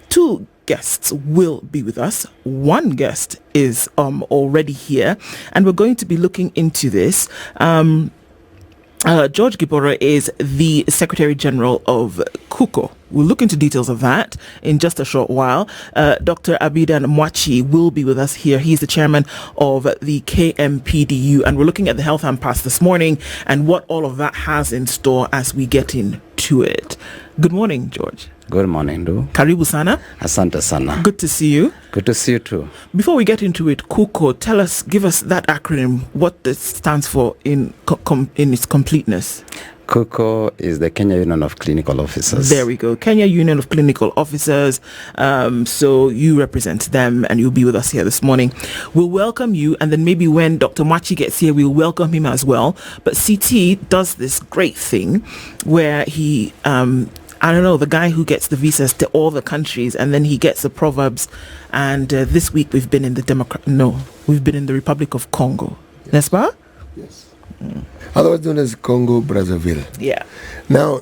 Two guests will be with us. One guest is already here, and we're going to be looking into this. George Gibore is the Secretary General of KUCO. We'll look into details of that in just a short while. Dr. Abidan Mwachi will be with us here. He's the chairman of the KMPDU, and we're looking at the health impasse this morning and what all of that has in store as we get into it. Good morning, George. Good morning, Do. Karibu sana. Asante sana. Good to see you. Good to see you too. Before we get into it, KUCO, give us that acronym, what this stands for in its completeness. KUCO is the Kenya Union of Clinical Officers. There we go. Kenya Union of Clinical Officers. So you represent them and you'll be with us here this morning. We'll welcome you, and then maybe when Dr. Mwachi gets here, we'll welcome him as well. But CT does this great thing where he... the guy who gets the visas to all the countries, and then he gets the proverbs. And this week we've been in we've been in the Republic of Congo. Yes. N'est-ce pas? Yes. Otherwise known as Congo Brazzaville. Yeah. Now,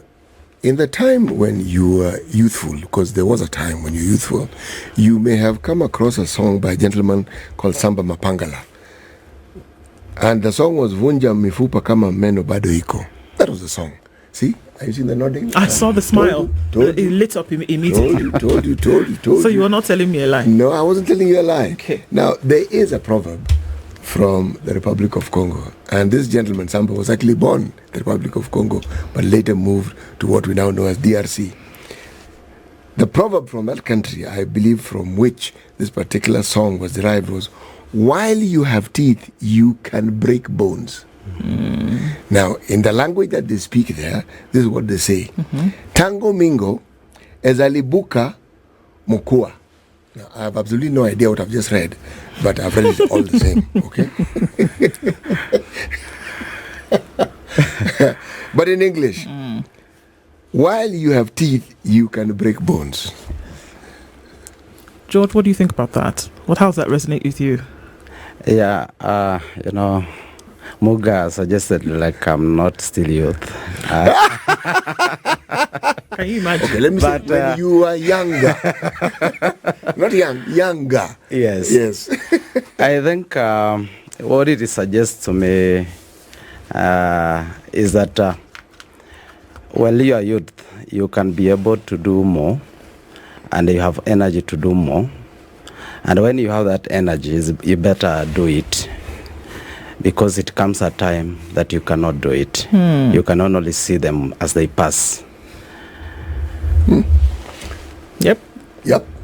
in the time when you were youthful, because there was a time when you were youthful, you may have come across a song by a gentleman called Samba Mapangala. And the song was Vunja Mifupa Kama Meno Bado Iko. That was the song. See? Have you seen the nodding? I saw the smile. Told you. It lit up immediately. Told you. So you were not telling me a lie? No, I wasn't telling you a lie. Okay. Now, there is a proverb from the Republic of Congo. And this gentleman, Samba, was actually born in the Republic of Congo, but later moved to what we now know as DRC. The proverb from that country, I believe from which this particular song was derived, was, while you have teeth, you can break bones. Mm. Now, in the language that they speak there, this is what they say. Mm-hmm. Tango Mingo ezalibuka mokua. Now, I have absolutely no idea what I've just read, but I've read it all the same, okay? But in English, while you have teeth, you can break bones. George, what do you think about that? How does that resonate with you? Yeah, Muga suggested like I'm not still youth. Can you imagine? Okay, let me say, when you are younger. Not young, younger. Yes. I think what it suggests to me is that while you are youth, you can be able to do more, and you have energy to do more. And when you have that energy, you better do it. Because it comes a time that you cannot do it. You can only see them as they pass. Yep.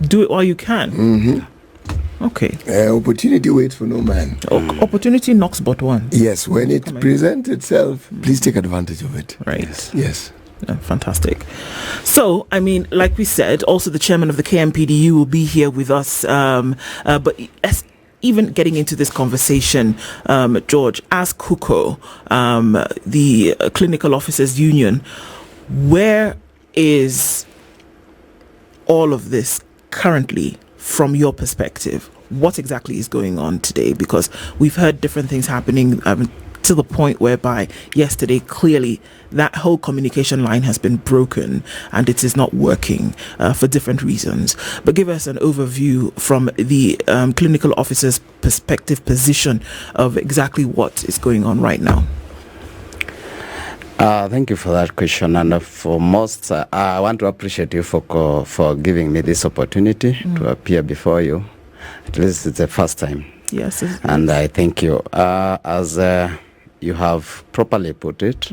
Do it while you can. Mm-hmm. Okay. Opportunity waits for no man. Opportunity knocks but once. Yes, when it presents itself, please take advantage of it. Right. Yes. Fantastic. So, like we said, also the chairman of the KMPDU will be here with us. But even getting into this conversation, George, as KUCO, the Clinical Officers Union, where is all of this currently from your perspective? What exactly is going on today? Because we've heard different things happening to the point whereby yesterday clearly that whole communication line has been broken and it is not working for different reasons. But give us an overview from the clinical officer's position of exactly what is going on right now. Thank you for that question, and foremost, I want to appreciate you for giving me this opportunity to appear before you. At least it's the first time. Yes, and I thank you. As you have properly put it,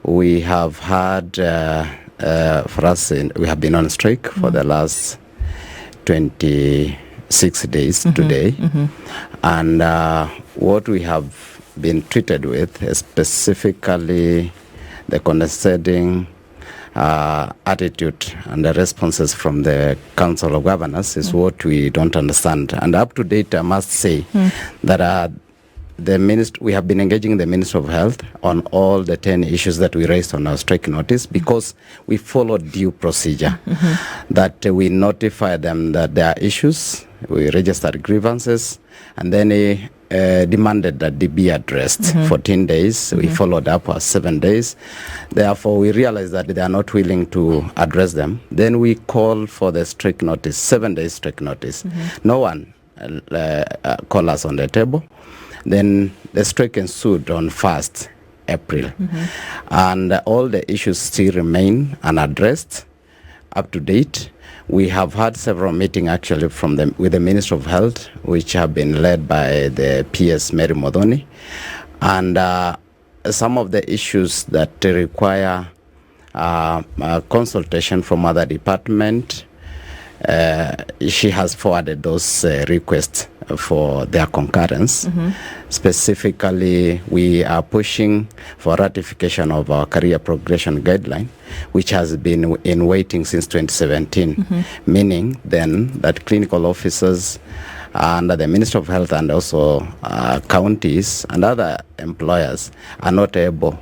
we have had, for us, we have been on strike for the last 26 days today. And what we have been treated with is specifically the condescending attitude and the responses from the Council of Governors is what we don't understand. And up to date, I must say that we have been engaging the Minister of Health on all the 10 issues that we raised on our strike notice, because we followed due procedure, that we notify them that there are issues, we registered grievances, and then demanded that they be addressed 14 days. We followed up for 7 days. Therefore, we realized that they are not willing to address them. Then we called for the strict notice, 7 days strict notice. No one called us on the table. Then the strike ensued on 1st April. And all the issues still remain unaddressed, up to date. We have had several meetings actually with the Minister of Health, which have been led by the PS Mary Modoni. And some of the issues that require consultation from other departments, she has forwarded those requests for their concurrence. Specifically, we are pushing for ratification of our career progression guideline, which has been in waiting since 2017, meaning then that clinical officers under the Ministry of Health and also counties and other employers are not able,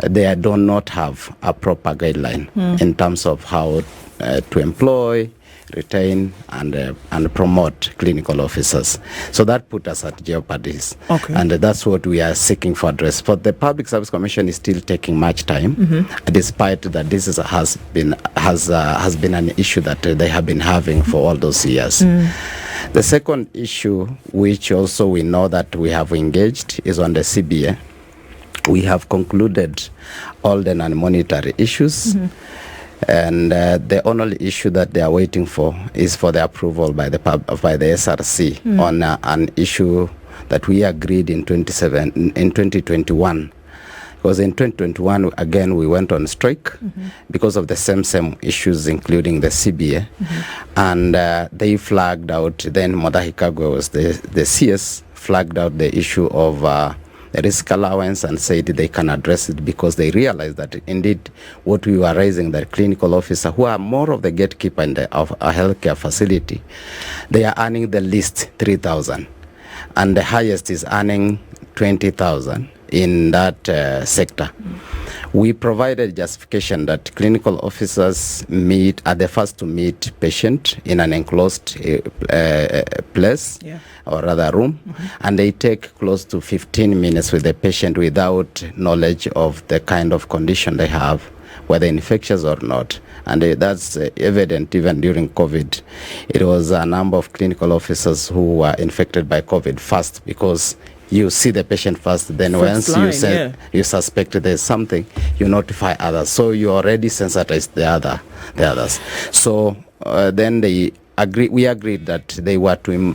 they do not have a proper guideline in terms of how to employ, retain and promote clinical officers. So that put us at jeopardy. Okay. And that's what we are seeking for address. But the Public Service Commission is still taking much time, despite that this has been an issue that they have been having for all those years. The second issue, which also we know that we have engaged, is on the CBA. We have concluded all the non-monetary issues. And the only issue that they are waiting for is for the approval by the SRC on an issue that we agreed in 2021. Because in 2021, again, we went on strike because of the same issues, including the CBA. And they flagged out, then Modahi Kagwe was the CS, flagged out the issue of the risk allowance and said they can address it because they realized that indeed what we were raising, the clinical officer, who are more of the gatekeeper of a healthcare facility, they are earning the least 3,000 and the highest is earning 20,000 in that sector. We provided justification that clinical officers are the first to meet patient in an enclosed place, or rather room, and they take close to 15 minutes with the patient without knowledge of the kind of condition they have, whether infectious or not. And that's evident even during COVID. It was a number of clinical officers who were infected by COVID first, because you see the patient first, then once you suspect there's something, you notify others. So you already sensitize the others. So then we agreed that they were to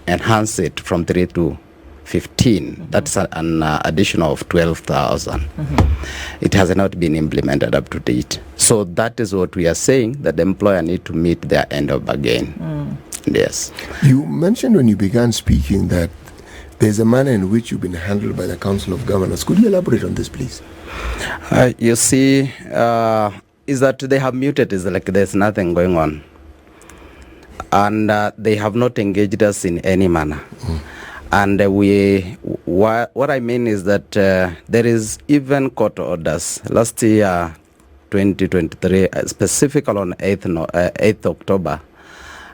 enhance it from 3 to 15. That's an addition of 12,000. It has not been implemented up to date. So that is what we are saying, that the employer need to meet their end of bargain. Yes. You mentioned when you began speaking that there's a manner in which you've been handled by the Council of Governors. Could you elaborate on this, please? You see, is that they have muted, is like there's nothing going on. And they have not engaged us in any manner. And what I mean is that there is even court orders. Last year, 2023, specifically on 8th October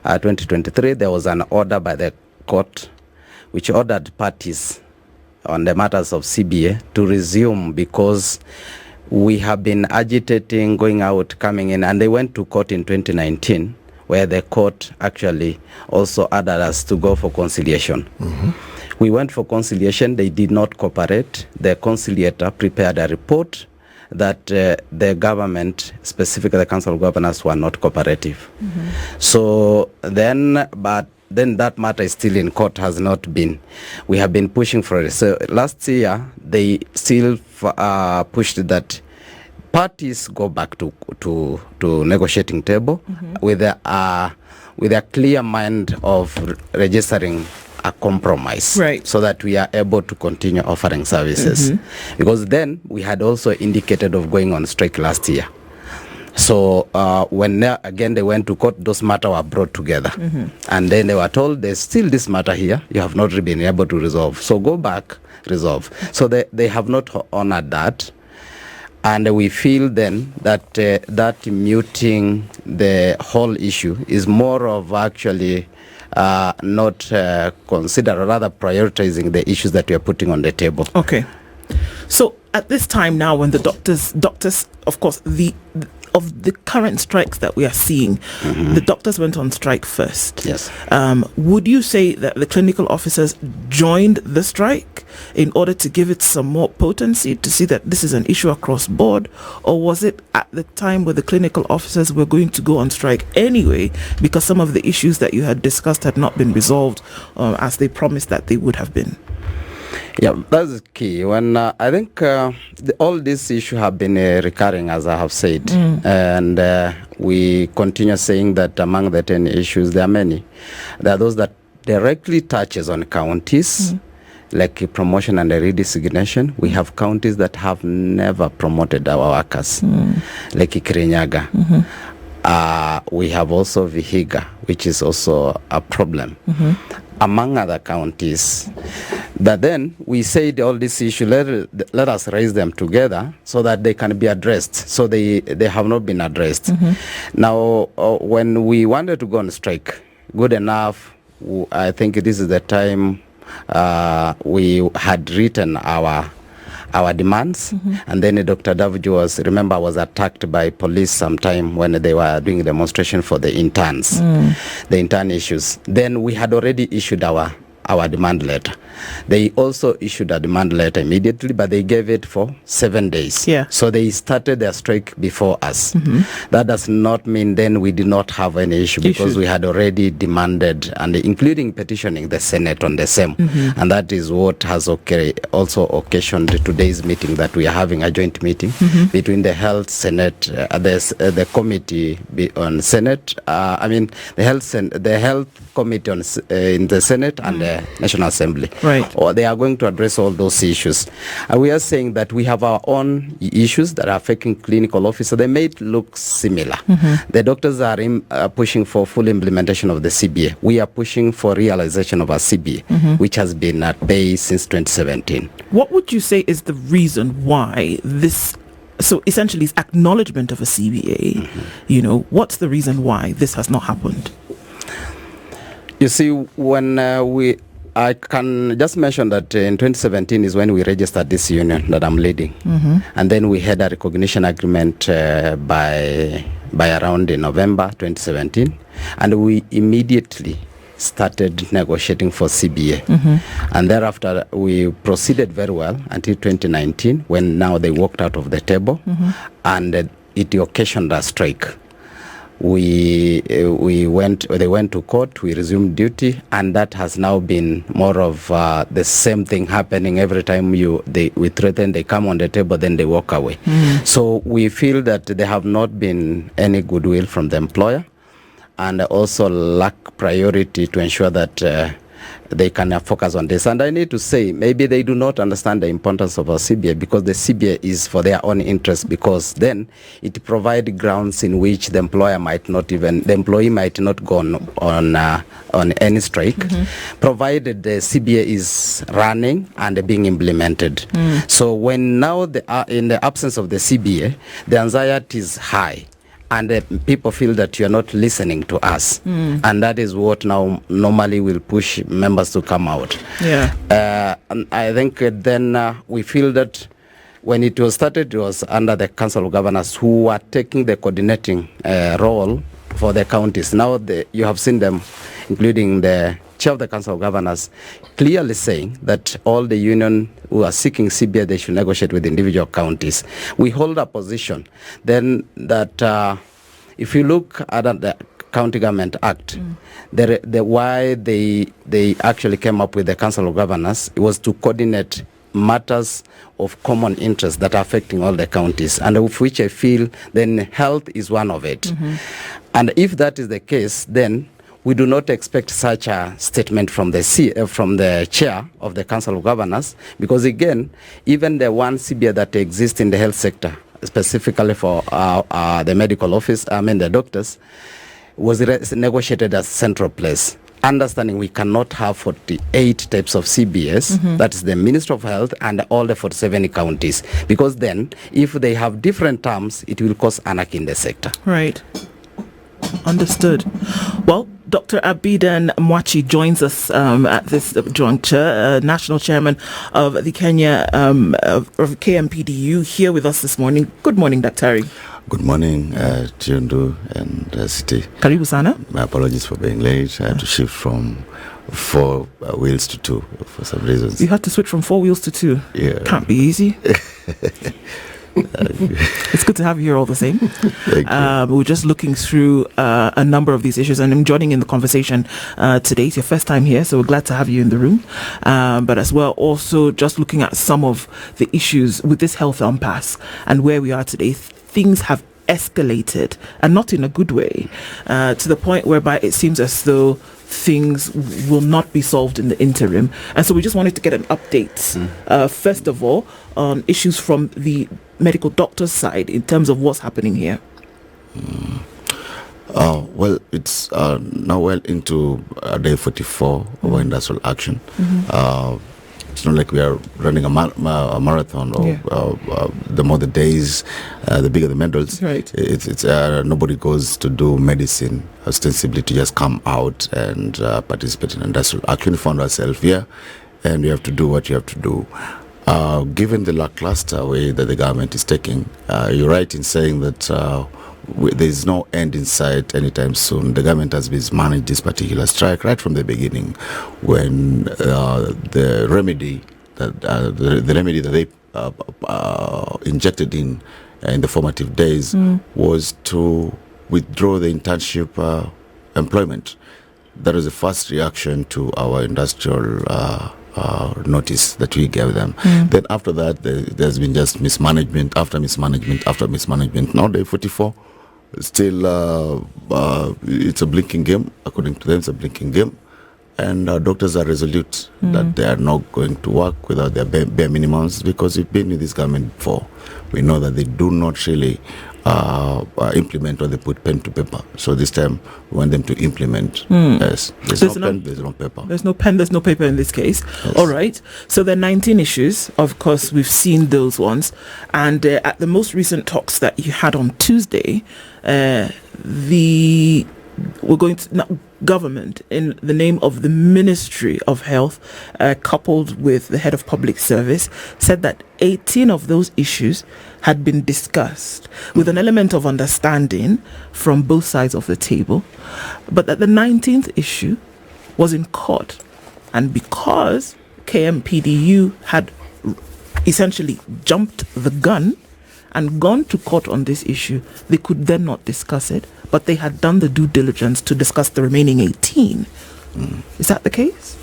2023, there was an order by the court which ordered parties on the matters of CBA to resume, because we have been agitating, going out, coming in, and they went to court in 2019, where the court actually also ordered us to go for conciliation. We went for conciliation. They did not cooperate. The conciliator prepared a report that the government, specifically the Council of Governors, were not cooperative. So then that matter is still in court, has not been. We have been pushing for it. So last year, they still pushed that parties go back to negotiating table with a clear mind of registering a compromise, right, so that we are able to continue offering services. Because then we had also indicated of going on strike last year. So when again they went to court, those matters were brought together. And then they were told, there's still this matter here, you have not been able to resolve. So go back, resolve. So they have not honored that. And we feel then that that muting the whole issue is more of actually not consider, or rather prioritizing the issues that we are putting on the table. Okay. So at this time now, when the doctors, of course, of the current strikes that we are seeing, the doctors went on strike first. Yes. Would you say that the clinical officers joined the strike in order to give it some more potency, to see that this is an issue across board? Or was it at the time where the clinical officers were going to go on strike anyway, because some of the issues that you had discussed had not been resolved as they promised that they would have been? Yeah, that's key. When I think all these issues have been recurring, as I have said, and we continue saying that among the 10 issues, there are many. There are those that directly touches on counties, like promotion and redesignation. We have counties that have never promoted our workers, like Kirinyaga. We have also Vihiga, which is also a problem, among other counties. But then we said all these issues, let us raise them together so that they can be addressed. So they have not been addressed. Now, when we wanted to go on strike, good enough, I think this is the time we had written our demands, and then Dr. Davji was attacked by police sometime when they were doing a demonstration for the interns, the intern issues. Then we had already issued our demand letter. They also issued a demand letter immediately, but they gave it for 7 days. Yeah. So they started their strike before us. That does not mean then we did not have any issue, because we had already demanded, and including petitioning the Senate on the same. And that is what has also occasioned today's meeting, that we are having a joint meeting between the Health Senate, the committee on Senate, the Health Committee in the Senate and the National Assembly. Right. Or they are going to address all those issues. And we are saying that we have our own issues that are affecting clinical officers. They may look similar. The doctors are pushing for full implementation of the CBA. We are pushing for realization of our CBA, which has been at bay since 2017. What would you say is the reason why this? So essentially, it's acknowledgement of a CBA. What's the reason why this has not happened? You see, when I can just mention that in 2017 is when we registered this union that I'm leading. And then we had a recognition agreement by around in November 2017. And we immediately started negotiating for CBA. And thereafter, we proceeded very well until 2019, when now they walked out of the table, and it occasioned a strike. They went to court, we resumed duty, and that has now been more of the same thing happening every time we threaten, they come on the table, then they walk away. So we feel that there have not been any goodwill from the employer, and also lack priority to ensure that they can focus on this. And I need to say, maybe they do not understand the importance of a CBA, because the CBA is for their own interest, because then it provides grounds in which the employee might not go on any strike, provided the CBA is running and being implemented. So when now in the absence of the CBA, the anxiety is high, and people feel that you're not listening to us. And that is what now normally will push members to come out. And I think then we feel that when it was started, it was under the Council of Governors, who were taking the coordinating role for the counties. Now you have seen them, including the Chair of the Council of Governors, clearly saying that all the union who are seeking CBA, they should negotiate with individual counties. We hold a position then that if you look at the County Government Act, why they actually came up with the Council of Governors, it was to coordinate matters of common interest that are affecting all the counties, and of which I feel then health is one of it. And if that is the case, then we do not expect such a statement from the chair of the Council of Governors, because again, even the one CBA that exists in the health sector, specifically for the medical office, the doctors, was negotiated as central place. understanding we cannot have 48 types of CBS, that is the Ministry of Health and all the 47 counties, because then if they have different terms, it will cause anarchy in the sector. Right. Understood. Well, Dr. Abidan Mwachi joins us at this juncture, National Chairman of the Kenya of KMPDU, here with us this morning. Good morning, Daktari. Good morning, Chundu and City. Karibu sana. My apologies for being late. I had to shift from 4 wheels to 2 for some reasons. You had to switch from 4 wheels to 2? Yeah. Can't be easy. It's good to have you here all the same. Thank you. We're just looking through a number of these issues, and I'm joining in the conversation today. It's your first time here, so we're glad to have you in the room. But as well, also just looking at some of the issues with this health impasse and where we are today. Things have escalated, and not in a good way, to the point whereby it seems as though things will not be solved in the interim. And so we just wanted to get an update, first of all, on issues from the medical doctor's side in terms of what's happening here. Well, it's now well into day 44 of our industrial action. It's not like we are running a marathon, or the more the days, the bigger the medals. Right. It's nobody goes to do medicine ostensibly to just come out and participate in industrial action. We found ourselves here, and you have to do what you have to do. Given the lackluster way that the government is taking, you're right in saying that there is no end in sight anytime soon. The government has mismanaged this particular strike right from the beginning, when the remedy that they injected in the formative days was to withdraw the internship employment. That was the first reaction to our industrial notice that we gave them. Then after that, there's been just mismanagement after mismanagement after mismanagement. Now day 44, still it's a blinking game. According to them, it's a blinking game. And doctors are resolute that they are not going to work without their bare minimums, because we've been with this government before. We know that they do not really implement when they put pen to paper. So this time we want them to implement. Yes, there's no pen, there's no paper. There's no pen, there's no paper in this case. Yes. All right. So there are 19 issues. Of course, we've seen those ones. And at the most recent talks that you had on Tuesday, we're going to government, in the name of the Ministry of Health, coupled with the head of public service, said that 18 of those issues had been discussed with an element of understanding from both sides of the table, but that the 19th issue was in court. And because KMPDU had essentially jumped the gun and gone to court on this issue, they could then not discuss it, but they had done the due diligence to discuss the remaining 18. Is that the case?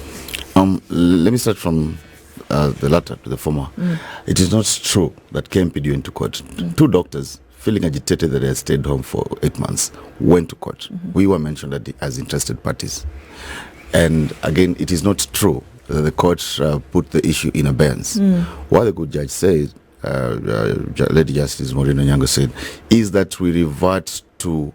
Let me start from the latter to the former. It is not true that KMPDU went to court. 2 doctors, feeling agitated that they had stayed home for 8 months, went to court. We were mentioned as interested parties. And again, it is not true that the court put the issue in abeyance. What the good judge said, Lady Justice Moreno Nyango said, is that we revert to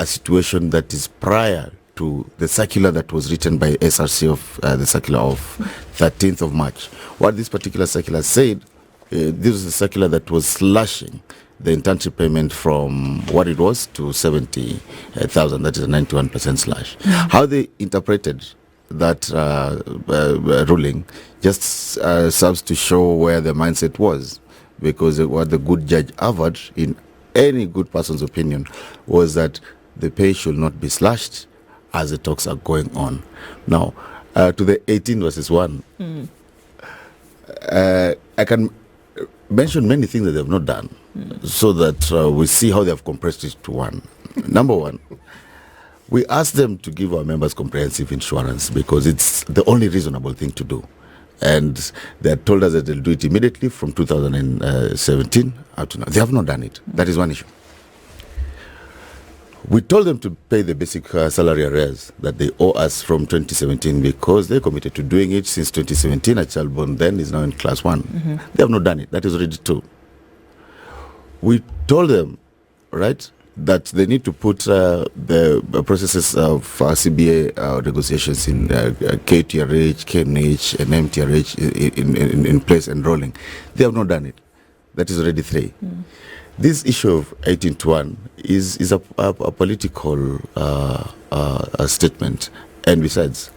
a situation that is prior to the circular that was written by SRC of the circular of 13th of March. What this particular circular said, this was a circular that was slashing the internship payment from what it was to 70,000. That is a 91% slash. How they interpreted that ruling just serves to show where the mindset was, because what the good judge averred, in any good person's opinion, was that the pay should not be slashed as the talks are going on. Now, to the 18 versus 1, I can mention many things that they have not done, so that we see how they have compressed it to 1. Number 1, we asked them to give our members comprehensive insurance because it's the only reasonable thing to do. And they had told us that they'll do it immediately from 2017 up to now. They have not done it. That is one issue. We told them to pay the basic salary arrears that they owe us from 2017 because they committed to doing it since 2017. A child born then is now in class 1. They have not done it. That is already 2. We told them, right, that they need to put the processes of CBA negotiations in KTRH, KMH, and MTRH in place and rolling. They have not done it. That is already 3. This issue of 18 to 1 is a political statement. And besides,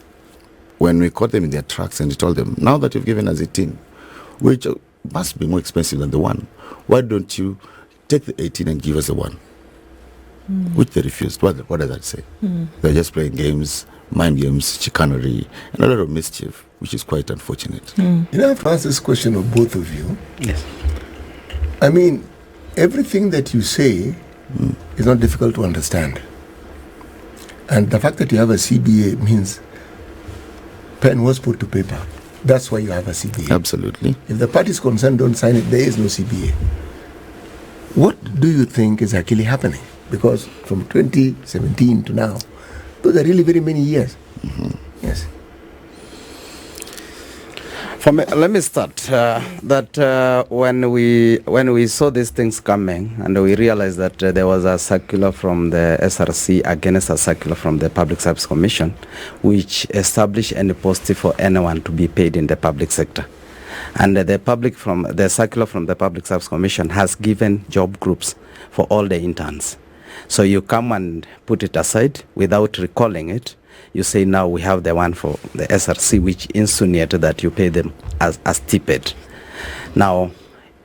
when we caught them in their tracks and we told them, now that you've given us 18, which must be more expensive than the 1, why don't you take the 18 and give us the 1? Which they refused. What does that say? They're just playing games, mind games, chicanery, and a lot of mischief, which is quite unfortunate. You know, I have to ask this question of both of you. Yes. I mean, everything that you say is not difficult to understand. And the fact that you have a CBA means pen was put to paper. That's why you have a CBA. Absolutely. If the parties concerned don't sign it, there is no CBA. What do you think is actually happening? Because from 2017 to now, those are really very many years. Yes. For me, let me start. When we saw these things coming, and we realized that there was a circular from the SRC against a circular from the Public Service Commission, which established any post for anyone to be paid in the public sector. And the circular from the Public Service Commission has given job groups for all the interns. So you come and put it aside without recalling it. You say now we have the one for the SRC, which insinuated that you pay them as stipend. Now,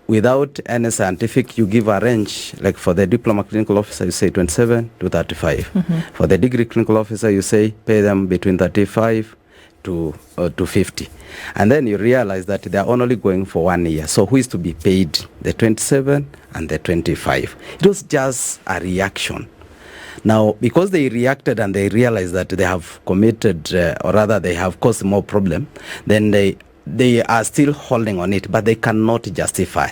without any scientific, you give a range. Like for the diploma clinical officer, you say 27 to 35. For the degree clinical officer, you say pay them between 35 to 50. And then you realize that they are only going for 1 year. So who is to be paid? The 27 and the 25. It was just a reaction. Now, because they reacted and they realized that they have committed, or rather they have caused more problem, then they are still holding on it, but they cannot justify.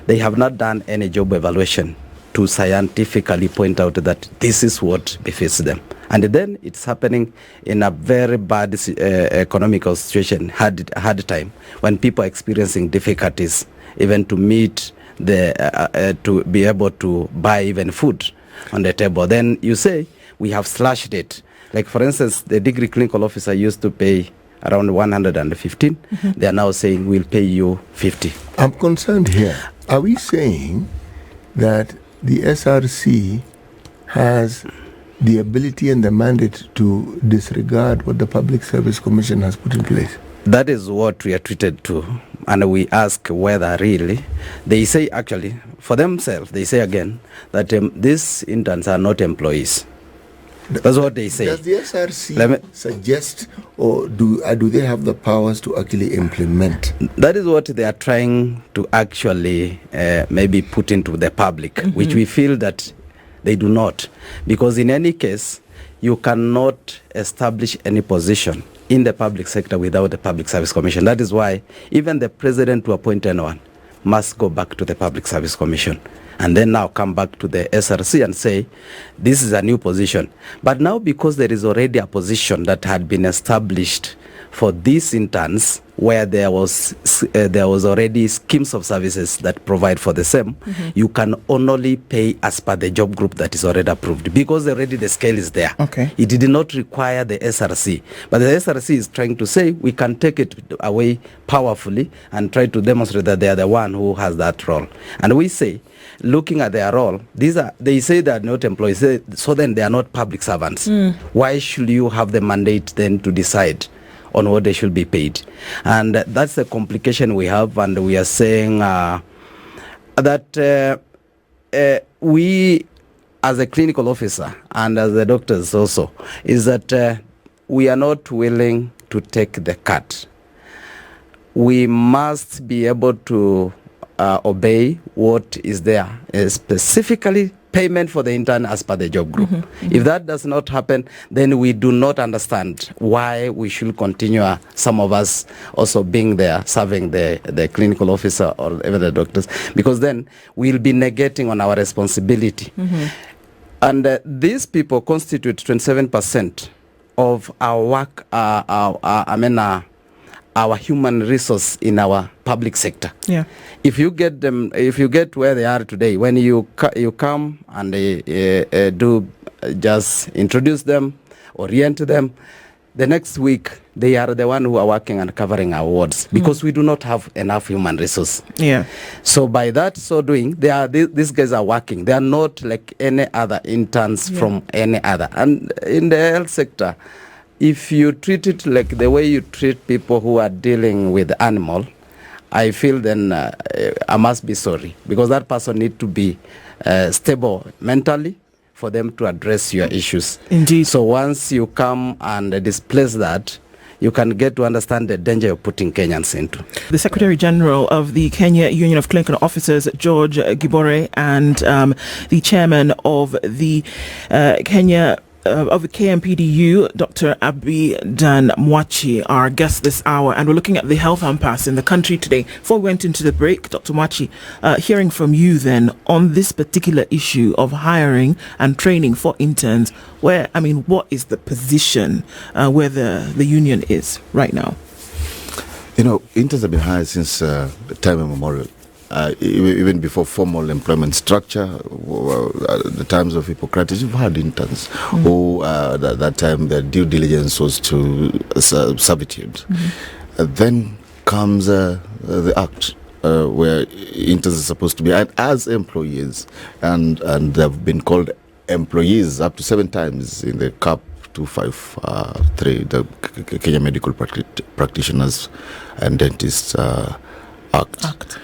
They have not done any job evaluation to scientifically point out that this is what befits them. And then it's happening in a very bad economical situation, hard time, when people are experiencing difficulties even to meet to be able to buy even food on the table. Then you say, we have slashed it. Like, for instance, the degree clinical officer used to pay around 115. They are now saying, we'll pay you 50. I'm concerned here. Are we saying that the SRC has the ability and the mandate to disregard what the Public Service Commission has put in place? That is what we are treated to. And we ask whether really, they say actually, for themselves, they say again, that these interns are not employees. That's what they say. Does the SRC suggest, or do they have the powers to actually implement? That is what they are trying to actually maybe put into the public, which we feel that they do not. Because in any case, you cannot establish any position in the public sector without the Public Service Commission. That is why even the president to appoint anyone must go back to the Public Service Commission and then now come back to the SRC and say, this is a new position. But now, because there is already a position that had been established for these interns, where there was already schemes of services that provide for the same, you can only pay as per the job group that is already approved, because already the scale is there. Okay. It did not require the SRC. But the SRC is trying to say we can take it away powerfully and try to demonstrate that they are the one who has that role. And we say, looking at their role, they say they are not employees, so then they are not public servants. Why should you have the mandate then to decide on what they should be paid? And that's the complication we have, and we are saying that we, as a clinical officer and as the doctors also, is that we are not willing to take the cut. We must be able to obey what is there, specifically payment for the intern as per the job group. If that does not happen, then we do not understand why we should continue, some of us also being there, serving the clinical officer or even the doctors, because then we'll be negating on our responsibility. And these people constitute 27% of our work, our our human resource in our public sector. Yeah. If you get where they are today, when you come and do just introduce them, orient them, the next week they are the one who are working and covering our wards because we do not have enough human resource. Yeah. So by that so doing, these guys are working. They are not like any other interns from any other. And in the health sector, if you treat it like the way you treat people who are dealing with animal, I feel then I must be sorry because that person need to be stable mentally for them to address your issues. Indeed. So once you come and displace that, you can get to understand the danger you're putting Kenyans into. The Secretary General of the Kenya Union of Clinical Officers, George Gibore, and the Chairman of the KMPDU, Dr. Abidan Mwachi, our guest this hour, and we're looking at the health impasse in the country today. Before we went into the break, Dr. Mwachi, hearing from you then on this particular issue of hiring and training for interns, what is the position where the union is right now? Interns have been hired since time immemorial. Even before formal employment structure, the times of Hippocrates, you've had interns who, at that time, their due diligence was to servitude. Then comes the Act, where interns are supposed to be as employees, and they've been called employees up to 7 times in the CAP 253, the Kenya Medical Practitioners and Dentists Act.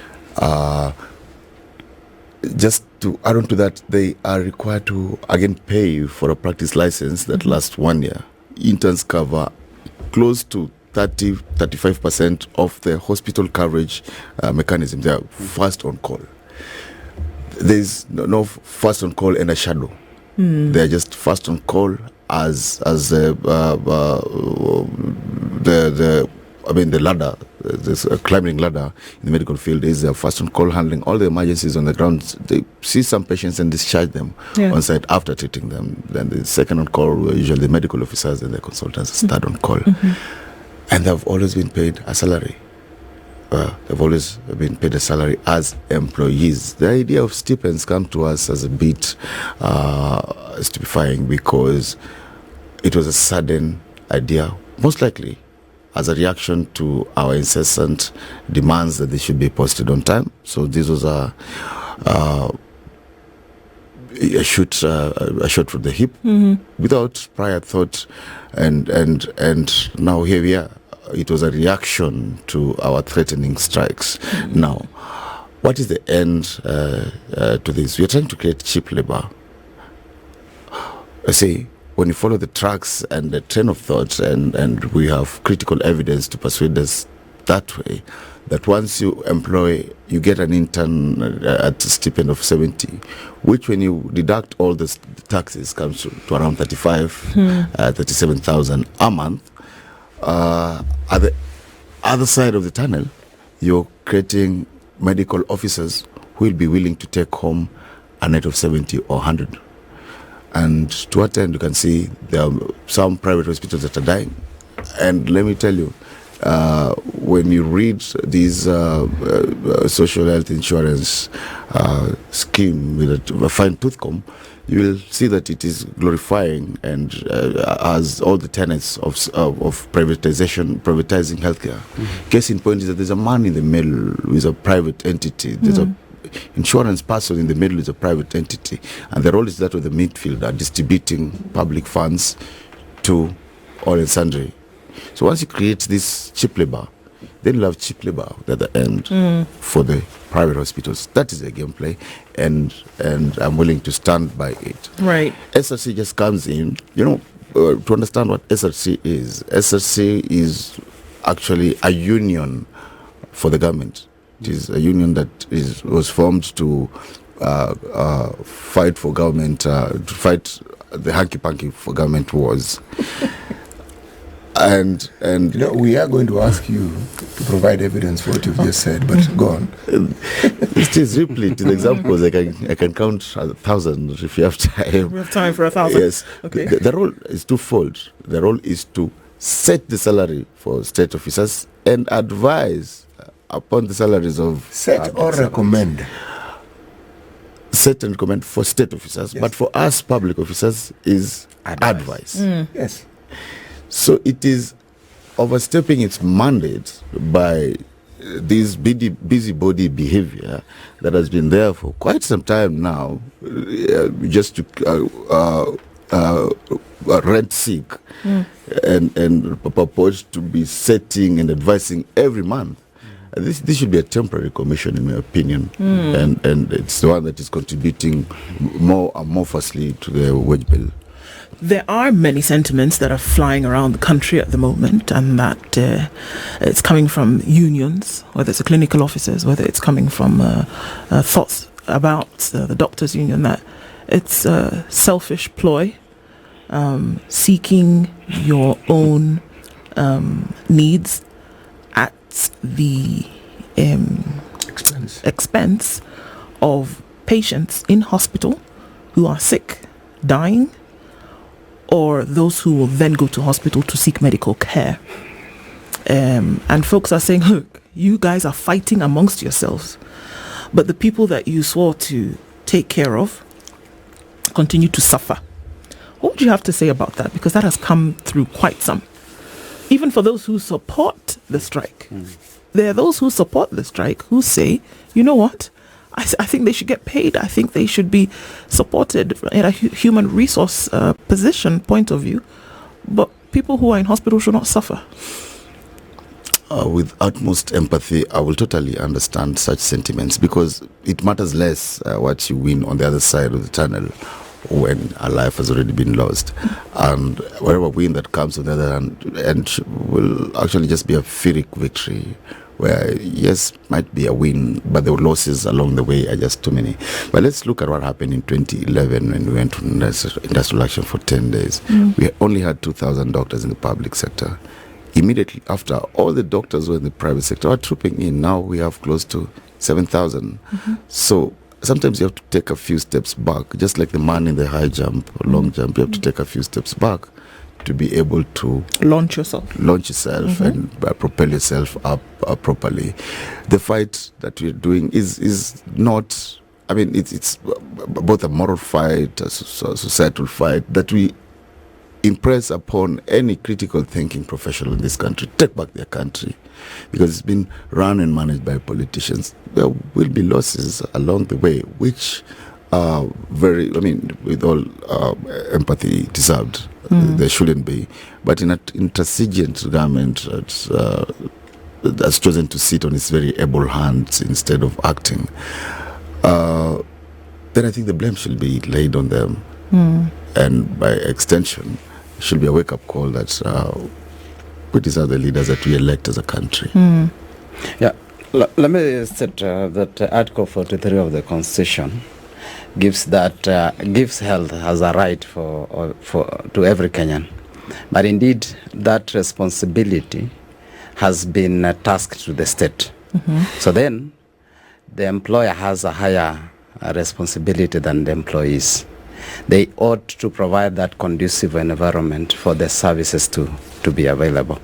Just to add on to that, they are required to again pay for a practice license that lasts 1 year. Interns cover close to 35% of the hospital coverage mechanism. They are first on call. There's no first on call and a shadow. They are just first on call as the ladder. This climbing ladder in the medical field is first on call, handling all the emergencies on the ground. They see some patients and discharge them on site after treating them. Then the second on call were usually the medical officers and the consultants third on call. And they've always been paid a salary. They've always been paid a salary as employees. The idea of stipends come to us as a bit stupefying because it was a sudden idea, most likely as a reaction to our incessant demands that they should be posted on time. So this was a shoot from the hip without prior thought, and now here we are. It was a reaction to our threatening strikes. Now, what is the end to this? We are trying to create cheap labor. When you follow the tracks and the train of thought, and we have critical evidence to persuade us that way, that once you employ, you get an intern at a stipend of 70, which when you deduct all the taxes comes to around 37,000 a month. At the other side of the tunnel, you're creating medical officers who will be willing to take home a net of 70 or 100. And to what end, you can see there are some private hospitals that are dying. And let me tell you, when you read these social health insurance scheme with a fine tooth comb, you will see that it is glorifying and has all the tenets of privatizing healthcare. Case in point is that there's a man in the middle who is a private entity. There's a insurance person in the middle is a private entity, and the role is that of the midfield are distributing public funds to all and sundry. So once you create this cheap labor, then you'll have cheap labor at the end for the private hospitals. That is the gameplay, and I'm willing to stand by it. Right. SRC just comes in, to understand what SRC is. SRC is actually a union for the government. It is a union that was formed to fight for government, to fight the hanky-panky for government wars. And we are going to ask you to provide evidence for what you've just said, but go on. It is replete with examples. I can count 1,000 if you have time. We have time for 1,000. Yes. Okay. The role is twofold. The role is to set the salary for state officers and advise upon the salaries of Set or recommend. Set and recommend for state officers, Yes. but for us public officers is advice. Yes. So it is overstepping its mandate by this busybody behavior that has been there for quite some time now, just to rent seek and purport to be setting and advising every month. This should be a temporary commission, in my opinion, and it's the one that is contributing more amorphously to the wage bill. There are many sentiments that are flying around the country at the moment, and that it's coming from unions, whether it's the clinical officers, whether it's coming from thoughts about the doctors' union, that it's a selfish ploy, seeking your own needs at the expense of patients in hospital who are sick, dying, or those who will then go to hospital to seek medical care. And folks are saying, look, you guys are fighting amongst yourselves, but the people that you swore to take care of continue to suffer. What would you have to say about that? Because that has come through quite some. Even for those who support the strike. There are those who support the strike who say, you know what? I think they should get paid. I think they should be supported in a human resource position point of view. But people who are in hospital should not suffer. With utmost empathy, I will totally understand such sentiments, because it matters less what you win on the other side of the tunnel when a life has already been lost. And whatever win that comes on the other hand will actually just be a Pyrrhic victory, where yes, might be a win, but the losses along the way are just too many. But let's look at what happened in 2011 when we went to industrial action for 10 days. We only had 2,000 doctors in the public sector. Immediately after, all the doctors were in the private sector are trooping in. Now we have close to 7,000. So sometimes you have to take a few steps back, just like the man in the high jump or long jump. You have to take a few steps back to be able to launch yourself and propel yourself up properly. The fight that we're doing is not, I mean, it's both a moral fight, a societal fight, that we impress upon any critical thinking professional in this country, take back their country, because it's been run and managed by politicians. There will be losses along the way, which are very, I mean, with all empathy deserved. There shouldn't be. But in an intransigent government that's chosen to sit on its very able hands instead of acting, then I think the blame should be laid on them. And by extension, should be a wake-up call that these are the leaders that we elect as a country. Yeah, let me state that Article 43 of the Constitution gives health as a right to every Kenyan. But indeed, that responsibility has been tasked to the state. So then, the employer has a higher responsibility than the employees. They ought to provide that conducive environment for the services to be available.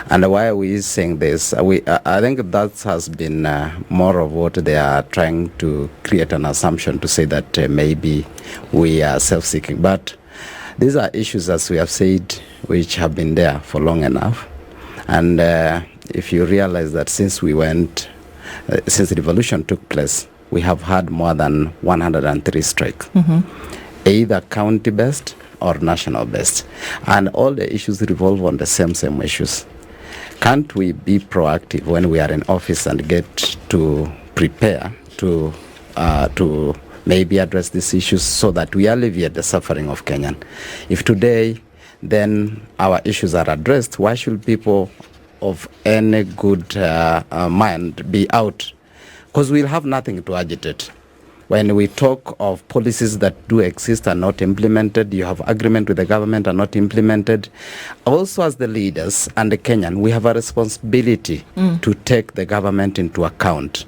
And why are we saying this? I think that has been more of what they are trying to create an assumption to say that maybe we are self-seeking. But these are issues, as we have said, which have been there for long enough. And if you realize that since the revolution took place, we have had more than 103 strikes. Either county-based or national-based. And all the issues revolve on the same issues. Can't we be proactive when we are in office and get to prepare to maybe address these issues so that we alleviate the suffering of Kenyan? If today, then our issues are addressed, why should people of any good mind be out? Because we'll have nothing to agitate. When we talk of policies that do exist are not implemented, you have agreement with the government are not implemented. Also, as the leaders and the Kenyan, we have a responsibility to take the government into account.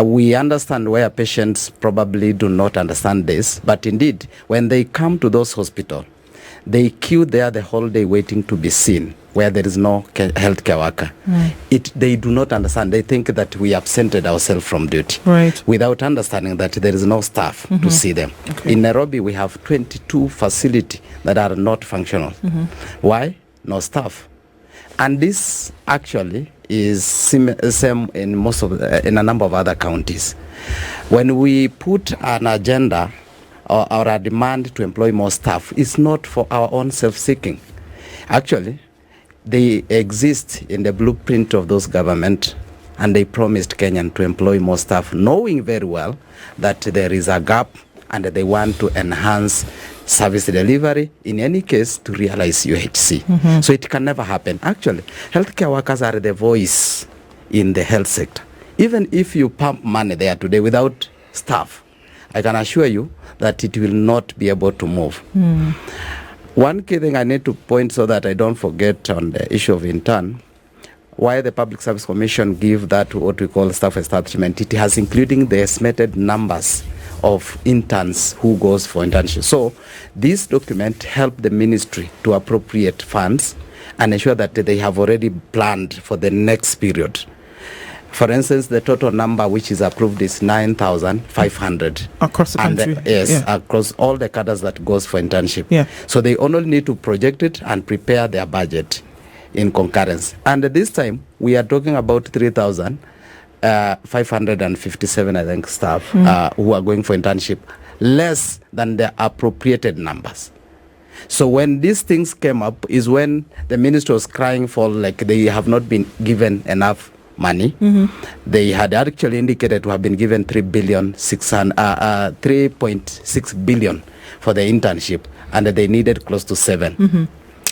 We understand where patients probably do not understand this, but indeed, when they come to those hospitals, they queue there the whole day waiting to be seen. where there is no healthcare worker. They do not understand. They think that we absented ourselves from duty, without understanding that there is no staff to see them. In Nairobi, we have 22 facilities that are not functional. Why? No staff. And this actually is same in in a number of other counties. When we put an agenda or a demand to employ more staff, it's not for our own self-seeking. Actually, they exist in the blueprint of those government, and they promised Kenyan to employ more staff, knowing very well that there is a gap and they want to enhance service delivery, in any case, to realize UHC. So it can never happen. Actually, healthcare workers are the voice in the health sector. Even if you pump money there today without staff, I can assure you that it will not be able to move. One key thing I need to point so that I don't forget on the issue of intern, why the Public Service Commission give that what we call staff establishment, it has including the estimated numbers of interns who goes for internship. So this document helped the ministry to appropriate funds and ensure that they have already planned for the next period. For instance, the total number which is approved is 9,500 across the country. Across all the cadres that goes for internship. So they only need to project it and prepare their budget in concurrence. And this time we are talking about 3,557, I think, staff who are going for internship, less than the appropriated numbers. So when these things came up is when the minister was crying for, like, they have not been given enough money. They had actually indicated to have been given 3.6 billion for the internship, and they needed close to 7.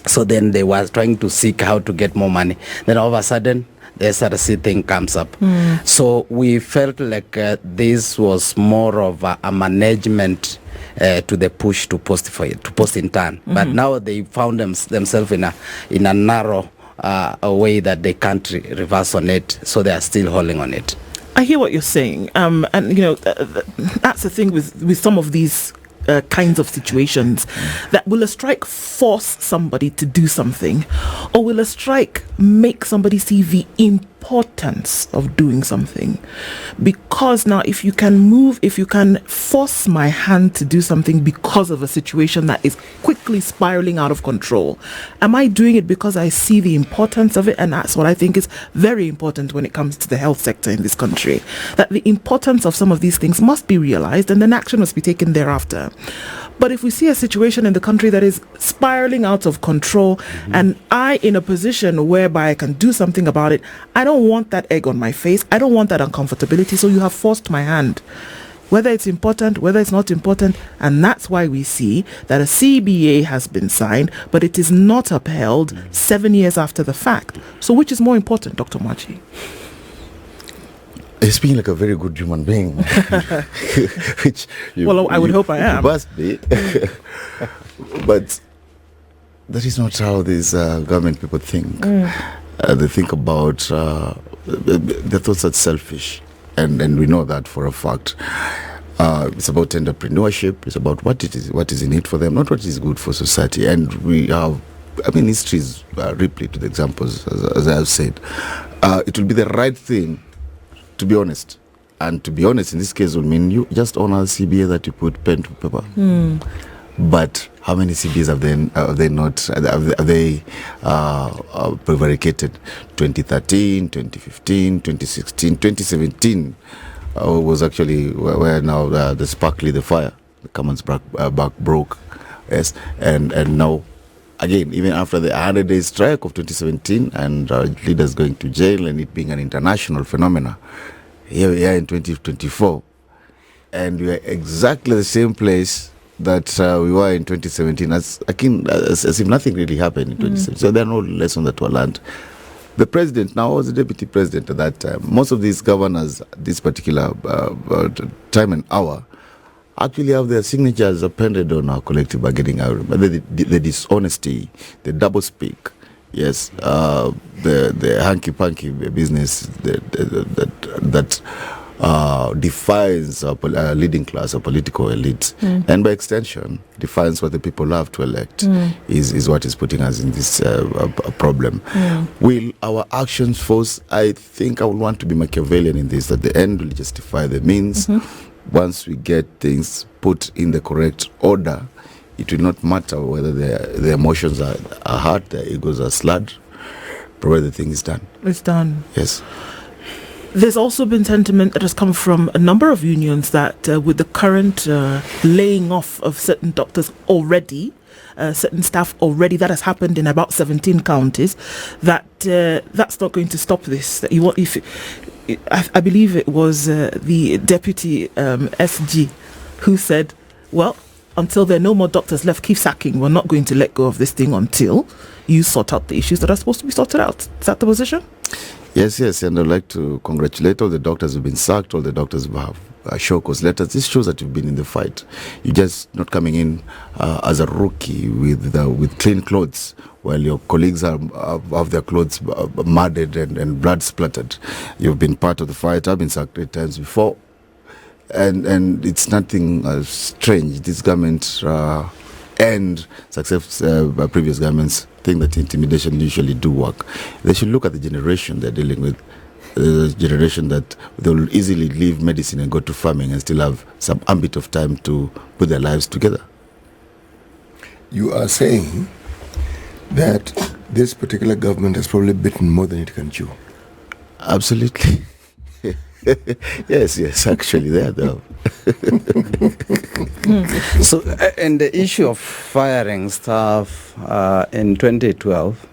So then they were trying to seek how to get more money. Then all of a sudden, the SRC thing comes up. So we felt like this was more of a management to the push to post intern. But now they found themselves in a narrow a way that they can't reverse on it, so they are still holding on it. I hear what you're saying, and that's the thing with some of these kinds of situations, that will a strike force somebody to do something, or will a strike make somebody see the importance of doing something? Because now, if you can force my hand to do something because of a situation that is quickly spiraling out of control, am I doing it because I see the importance of it? And that's what I think is very important when it comes to the health sector in this country, that the importance of some of these things must be realized and then action must be taken thereafter. But if we see a situation in the country that is spiraling out of control, and I in a position whereby I can do something about it, I don't want that egg on my face. I don't want that uncomfortability. So you have forced my hand, whether it's important, whether it's not important. And that's why we see that a CBA has been signed, but it is not upheld 7 years after the fact. So which is more important, Dr. Mwachi? You're speaking like a very good human being. Which I would hope I am. Must be. But that is not how these government people think. They think about, their thoughts are selfish. And we know that for a fact. It's about entrepreneurship. It's about what is in it for them, not what is good for society. And we have, history is replete with examples, as I have said. It will be the right thing, to be honest. And to be honest, in this case, would mean you just honor the CBA that you put pen to paper. But how many CBAs have they prevaricated? 2013, 2015, 2016, 2017 was actually where now the sparkly, the fire, the Commons back broke. Yes, and now, again, even after the 100-day strike of 2017 and leaders going to jail and it being an international phenomenon, here we are in 2024, and we are exactly the same place that we were in 2017, as if nothing really happened in 2017. So there are no lessons that were learned. The president now was the deputy president at that time. Most of these governors, this particular time and hour, actually have their signatures appended on our collective bargaining agreement. The dishonesty, the doublespeak, yes, the hanky-panky business that defines our leading class, our political elite, and by extension defines what the people have to elect, is what is putting us in this problem. Will our actions force? I think I would want to be Machiavellian in this, that the end will justify the means. Once we get things put in the correct order, it will not matter whether the emotions are hurt, the egos are slurred, provided the thing is done. It's done. Yes. There's also been sentiment that has come from a number of unions that with the current laying off of certain doctors already, certain staff already, that has happened in about 17 counties, that that's not going to stop this. That you want, I believe it was the deputy SG who said, well, until there are no more doctors left, keep sacking. We're not going to let go of this thing until you sort out the issues that are supposed to be sorted out. Is that the position? Yes, and I'd like to congratulate all the doctors who've been sacked, all the doctors who have show cause letters. This shows that you've been in the fight. You're just not coming in as a rookie with clean clothes, while your colleagues have their clothes muddied and blood splattered. You've been part of the fight. I've been sacked 3 times before, and it's nothing strange. This government and success previous governments think that intimidation usually do work. They should look at the generation they're dealing with, the generation that they will easily leave medicine and go to farming and still have some ambit of time to put their lives together. You are saying that this particular government has probably bitten more than it can chew. Absolutely. yes, actually, they are there. So, and the issue of firing staff, in 2012,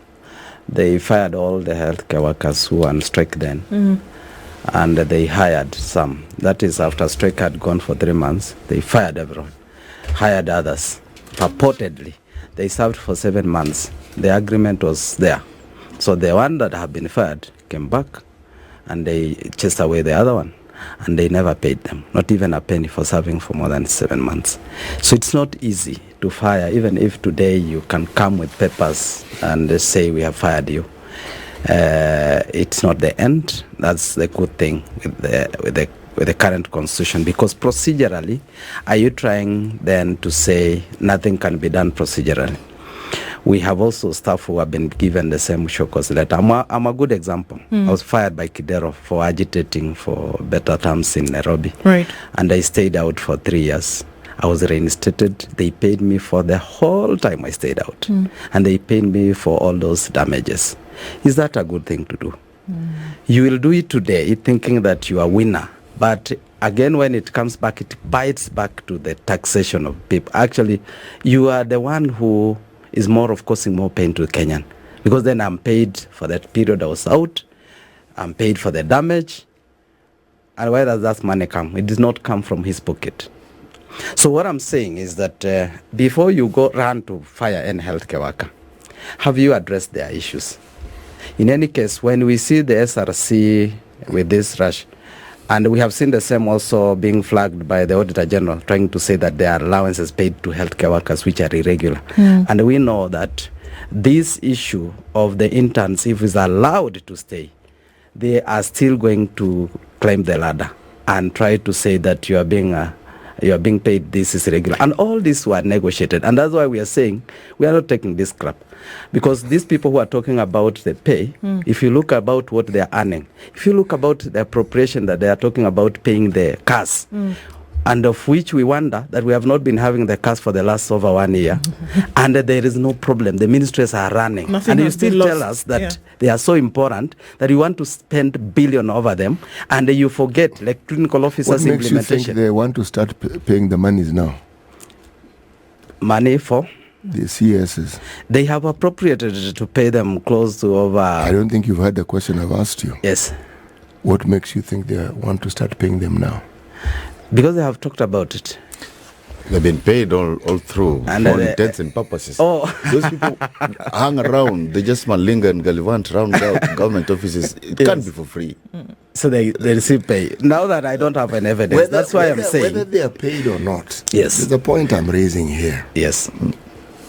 they fired all the healthcare workers who were on strike then, and they hired some. That is, after strike had gone for 3 months, they fired everyone, hired others. Purportedly, they served for 7 months. The agreement was there. So the one that had been fired came back, and they chased away the other one, and they never paid them, not even a penny for serving for more than 7 months. So it's not easy to fire, even if today you can come with papers and say we have fired you. It's not the end. That's the good thing with the current constitution, because procedurally, are you trying then to say nothing can be done procedurally? We have also staff who have been given the same show cause letter. I'm a good example. I was fired by Kidero for agitating for better terms in Nairobi. Right. And I stayed out for 3 years. I was reinstated. They paid me for the whole time I stayed out. And they paid me for all those damages. Is that a good thing to do? You will do it today thinking that you are a winner. But again, when it comes back, it bites back to the taxation of people. Actually, you are the one who is more of causing more pain to the Kenyan, because then I'm paid for that period I was out, I'm paid for the damage, and where does that money come? It does not come from his pocket. So what I'm saying is that before you go run to fire any healthcare worker, have you addressed their issues? In any case, when we see the SRC with this rush, and we have seen the same also being flagged by the Auditor General, trying to say that there are allowances paid to healthcare workers which are irregular. And we know that this issue of the interns, if it's allowed to stay, they are still going to climb the ladder and try to say that you are being paid, this is irregular. And all this were negotiated. And that's why we are saying we are not taking this crap. Because these people who are talking about the pay, if you look about what they are earning, if you look about the appropriation that they are talking about paying the cars, and of which we wonder that we have not been having the cars for the last over 1 year, and there is no problem. The ministries are running. Nothing and you still tell us that they are so important that you want to spend billion over them, and you forget, like clinical officers What makes implementation. you think they want to start paying the monies now? Money for? The CSs. They have appropriated to pay them close to over... I don't think you've heard the question I've asked you. Yes. What makes you think they want to start paying them now? Because they have talked about it. They've been paid all through, And for all intents and purposes. Those people hang around, they just malinga and gallivant around government offices. It can't be for free. So they receive pay. Now that I don't have an evidence, that's why I'm saying... Whether they are paid or not, Yes. there's a point I'm raising here. Yes.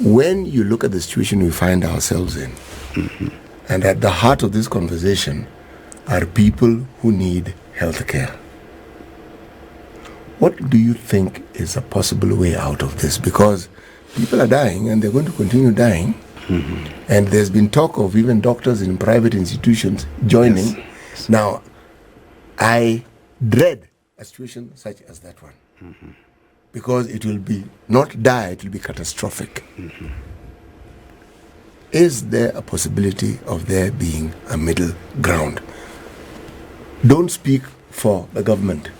When you look at the situation we find ourselves in, and at the heart of this conversation are people who need health care. What do you think is a possible way out of this? Because people are dying and they're going to continue dying. And there's been talk of even doctors in private institutions joining. Yes. Now, I dread a situation such as that one. Because it will be not dire, it will be catastrophic. Is there a possibility of there being a middle ground? Don't speak for the government.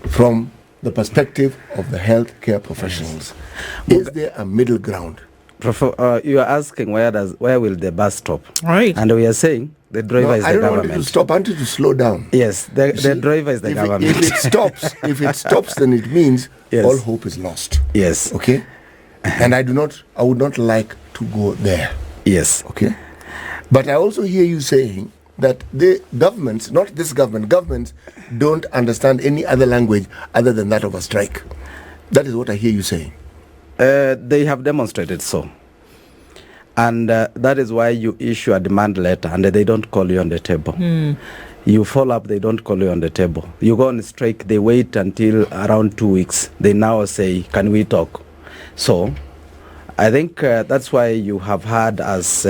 From the perspective of the healthcare professionals, is there a middle ground? You are asking where will the bus stop? Right. And we are saying the driver is the I don't government. want it to stop. I want it to slow down. Yes, the driver is the If government. if it stops, then it means Yes. all hope is lost. Yes. Okay? And I would not like to go there. Yes. Okay? But I also hear you saying that the governments, not this government, governments don't understand any other language other than that of a strike. That is what I hear you saying. They have demonstrated so. And that is why you issue a demand letter and they don't call you on the table. You follow up, they don't call you on the table. You go on strike, they wait until around 2 weeks. They now say, can we talk? So I think that's why you have heard us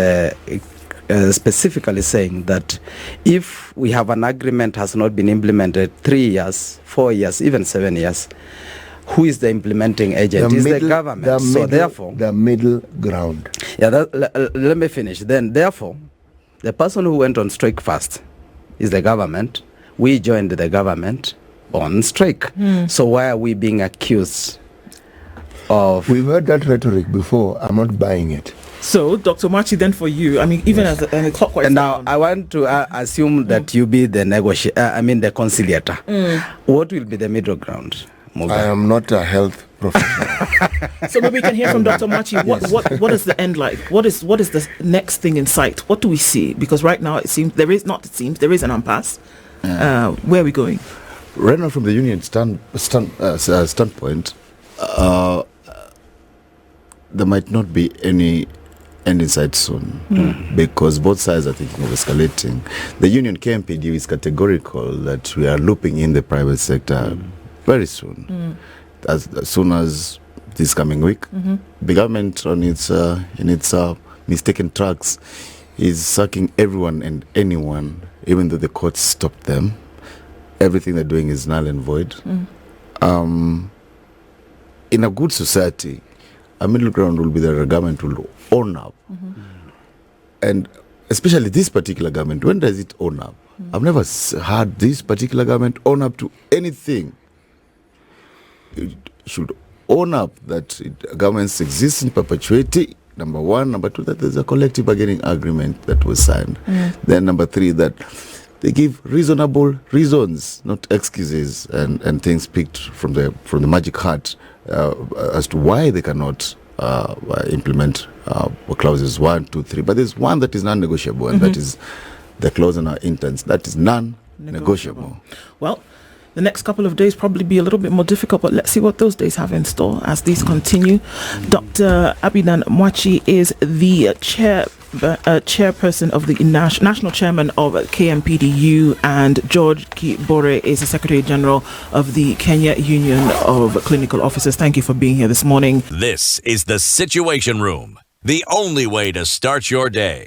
specifically saying that if we have an agreement has not been implemented 3 years, 4 years, even 7 years, who is the implementing agent? Is the government. So therefore, the middle ground. Yeah, let me finish. Then therefore, the person who went on strike first is the government. We joined the government on strike. So why are we being accused of? We've heard that rhetoric before. I'm not buying it. So, Dr. Mwachi, then for you, I mean, even as a clockwise. And now I want to assume that you be the the conciliator. What will be the middle ground? Muga? I am not a health professional. So maybe we can hear from Dr. Mwachi. What is the end like? What is the next thing in sight? What do we see? Because right now there is an impasse. Where are we going? Right now, from the union standpoint, there might not be any end in sight soon, because both sides are thinking of escalating. The union KMPDU is categorical that we are looping in the private sector very soon, as soon as this coming week. The government on its in its mistaken tracks is sucking everyone and anyone, even though the courts stopped them. Everything they're doing is null and void. In a good society, a middle ground will be that the government will own up. And especially this particular government, when does it own up? I've never heard this particular government own up to anything. It should own up that governments exist in perpetuity, number one. Number two, that there's a collective bargaining agreement that was signed. Then number three, that they give reasonable reasons, not excuses and things picked from the magic hat as to why they cannot implement clauses 1, 2, 3. But there's one that is non-negotiable, and that is the clause on our interns. That is non-negotiable. Well, the next couple of days probably be a little bit more difficult, but let's see what those days have in store as these continue. Dr. Abidan Mwachi is the chairperson of the national chairman of KMPDU, and George Gibore is the Secretary General of the Kenya Union of Clinical Officers. Thank you for being here this morning. This is the Situation Room, the only way to start your day.